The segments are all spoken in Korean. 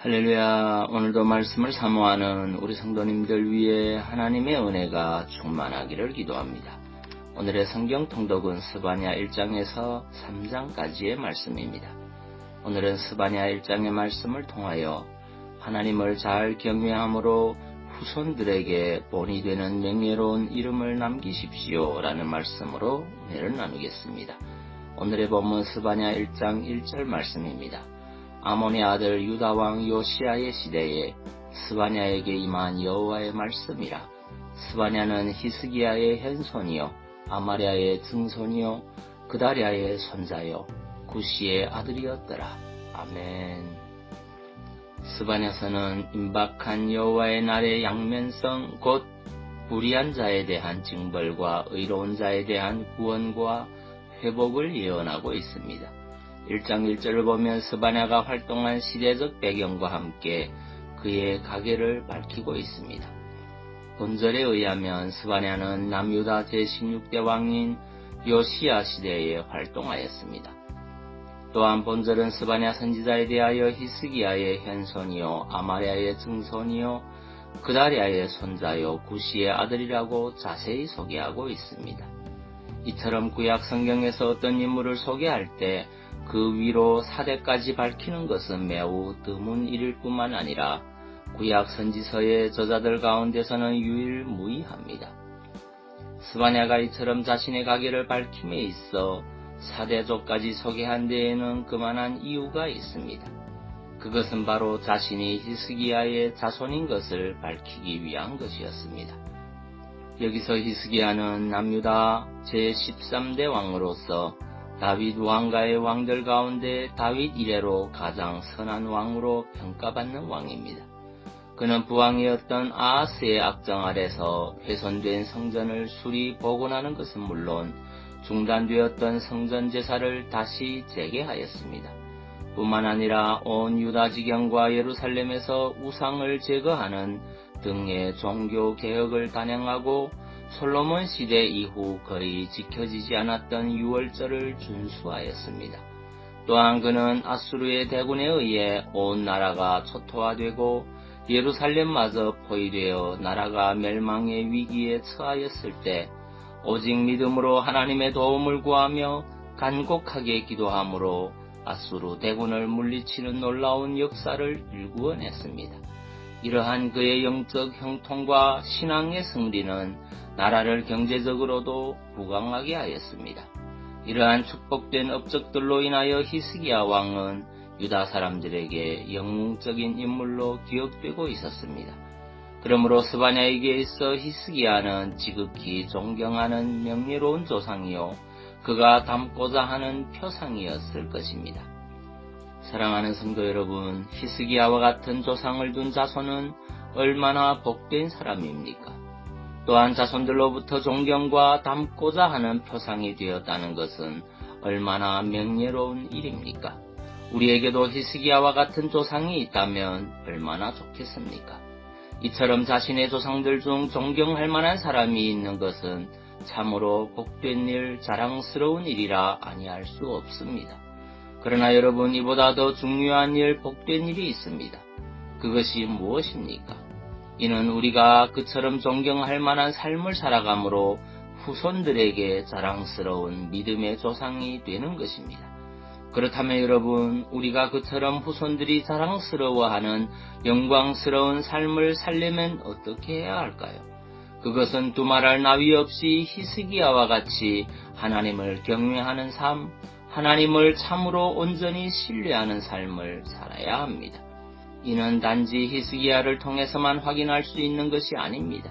할렐루야. 오늘도 말씀을 사모하는 우리 성도님들 위해 하나님의 은혜가 충만하기를 기도합니다. 오늘의 성경 통독은 스바냐 1장에서 3장까지의 말씀입니다. 오늘은 스바냐 1장의 말씀을 통하여 하나님을 잘 경외함으로 후손들에게 본이 되는 명예로운 이름을 남기십시오 라는 말씀으로 은혜를 나누겠습니다. 오늘의 본문 스바냐 1장 1절 말씀입니다. 아몬의 아들 유다왕 요시야의 시대에 스바냐에게 임한 여호와의 말씀이라. 스바냐는 히스기야의 현손이요 아마랴의 증손이요 그다랴의 손자요 구시의 아들이었더라. 아멘. 스바냐서는 임박한 여호와의 날의 양면성 곧 불의한 자에 대한 징벌과 의로운 자에 대한 구원과 회복을 예언하고 있습니다. 1장 1절을 보면 스바냐가 활동한 시대적 배경과 함께 그의 가계를 밝히고 있습니다. 본절에 의하면 스바냐는 남유다 제16대 왕인 요시야 시대에 활동하였습니다. 또한 본절은 스바냐 선지자에 대하여 히스기야의 현손이요 아마랴의 증손이요 그다랴의 손자요 구시의 아들이라고 자세히 소개하고 있습니다. 이처럼 구약 성경에서 어떤 인물을 소개할 때 그 위로 사대까지 밝히는 것은 매우 드문 일일 뿐만 아니라 구약 선지서의 저자들 가운데서는 유일무이합니다. 스바냐가 이처럼 자신의 가계를 밝힘에 있어 사대족까지 소개한 데에는 그만한 이유가 있습니다. 그것은 바로 자신이 히스기야의 자손인 것을 밝히기 위한 것이었습니다. 여기서 히스기야는 남유다 제13대 왕으로서 다윗 왕가의 왕들 가운데 다윗 이래로 가장 선한 왕으로 평가받는 왕입니다. 그는 부왕이었던 아하스의 악정 아래서 훼손된 성전을 수리 복원하는 것은 물론 중단되었던 성전 제사를 다시 재개하였습니다. 뿐만 아니라 온 유다 지경과 예루살렘에서 우상을 제거하는 등의 종교 개혁을 단행하고 솔로몬 시대 이후 거의 지켜지지 않았던 유월절을 준수하였습니다. 또한 그는 아수르의 대군에 의해 온 나라가 초토화되고 예루살렘마저 포위되어 나라가 멸망의 위기에 처하였을 때 오직 믿음으로 하나님의 도움을 구하며 간곡하게 기도함으로 아수르 대군을 물리치는 놀라운 역사를 일구어냈습니다. 이러한 그의 영적 형통과 신앙의 승리는 나라를 경제적으로도 부강하게 하였습니다. 이러한 축복된 업적들로 인하여 히스기야 왕은 유다 사람들에게 영웅적인 인물로 기억되고 있었습니다. 그러므로 스바냐에게 있어 히스기야는 지극히 존경하는 명예로운 조상이요 그가 닮고자 하는 표상이었을 것입니다. 사랑하는 성도 여러분, 히스기야와 같은 조상을 둔 자손은 얼마나 복된 사람입니까? 또한 자손들로부터 존경과 닮고자 하는 표상이 되었다는 것은 얼마나 명예로운 일입니까? 우리에게도 히스기야와 같은 조상이 있다면 얼마나 좋겠습니까? 이처럼 자신의 조상들 중 존경할 만한 사람이 있는 것은 참으로 복된 일, 자랑스러운 일이라 아니할 수 없습니다. 그러나 여러분, 이보다 더 중요한 일, 복된 일이 있습니다. 그것이 무엇입니까? 이는 우리가 그처럼 존경할 만한 삶을 살아감으로 후손들에게 자랑스러운 믿음의 조상이 되는 것입니다. 그렇다면 여러분, 우리가 그처럼 후손들이 자랑스러워하는 영광스러운 삶을 살려면 어떻게 해야 할까요? 그것은 두말할 나위 없이 히스기야와 같이 하나님을 경외하는 삶, 하나님을 참으로 온전히 신뢰하는 삶을 살아야 합니다. 이는 단지 히스기야를 통해서만 확인할 수 있는 것이 아닙니다.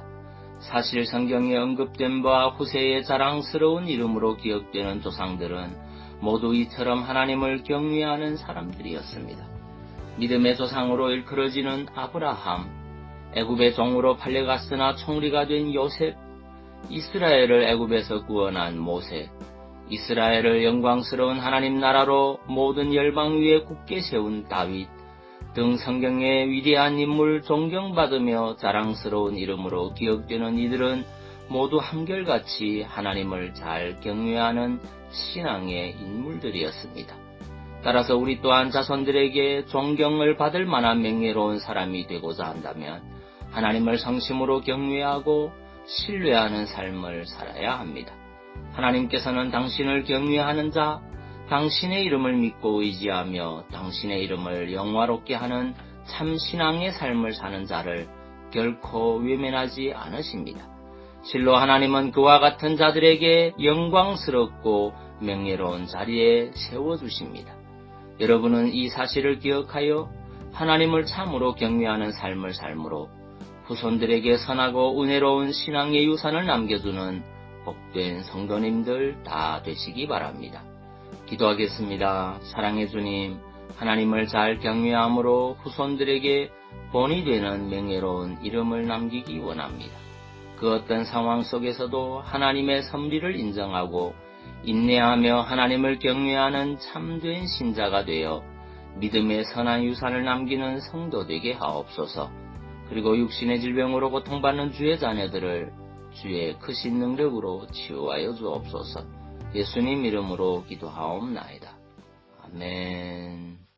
사실 성경에 언급된 바와 후세의 자랑스러운 이름으로 기억되는 조상들은 모두 이처럼 하나님을 경외하는 사람들이었습니다. 믿음의 조상으로 일컬어지는 아브라함, 애굽의 종으로 팔려갔으나 총리가 된 요셉, 이스라엘을 애굽에서 구원한 모세, 이스라엘을 영광스러운 하나님 나라로 모든 열방 위에 굳게 세운 다윗 등 성경의 위대한 인물, 존경받으며 자랑스러운 이름으로 기억되는 이들은 모두 한결같이 하나님을 잘 경외하는 신앙의 인물들이었습니다. 따라서 우리 또한 자손들에게 존경을 받을 만한 명예로운 사람이 되고자 한다면 하나님을 성심으로 경외하고 신뢰하는 삶을 살아야 합니다. 하나님께서는 당신을 경외하는 자, 당신의 이름을 믿고 의지하며 당신의 이름을 영화롭게 하는 참 신앙의 삶을 사는 자를 결코 외면하지 않으십니다. 실로 하나님은 그와 같은 자들에게 영광스럽고 명예로운 자리에 세워주십니다. 여러분은 이 사실을 기억하여 하나님을 참으로 경외하는 삶을 삶으로 후손들에게 선하고 은혜로운 신앙의 유산을 남겨주는 복된 성도님들 다 되시기 바랍니다. 기도하겠습니다. 사랑의 주님, 하나님을 잘 경외함으로 후손들에게 본이 되는 명예로운 이름을 남기기 원합니다. 그 어떤 상황 속에서도 하나님의 섭리를 인정하고 인내하며 하나님을 경외하는 참된 신자가 되어 믿음의 선한 유산을 남기는 성도 되게 하옵소서. 그리고 육신의 질병으로 고통받는 주의 자녀들을 주의 크신 능력으로 치유하여 주옵소서. 예수님 이름으로 기도하옵나이다. 아멘.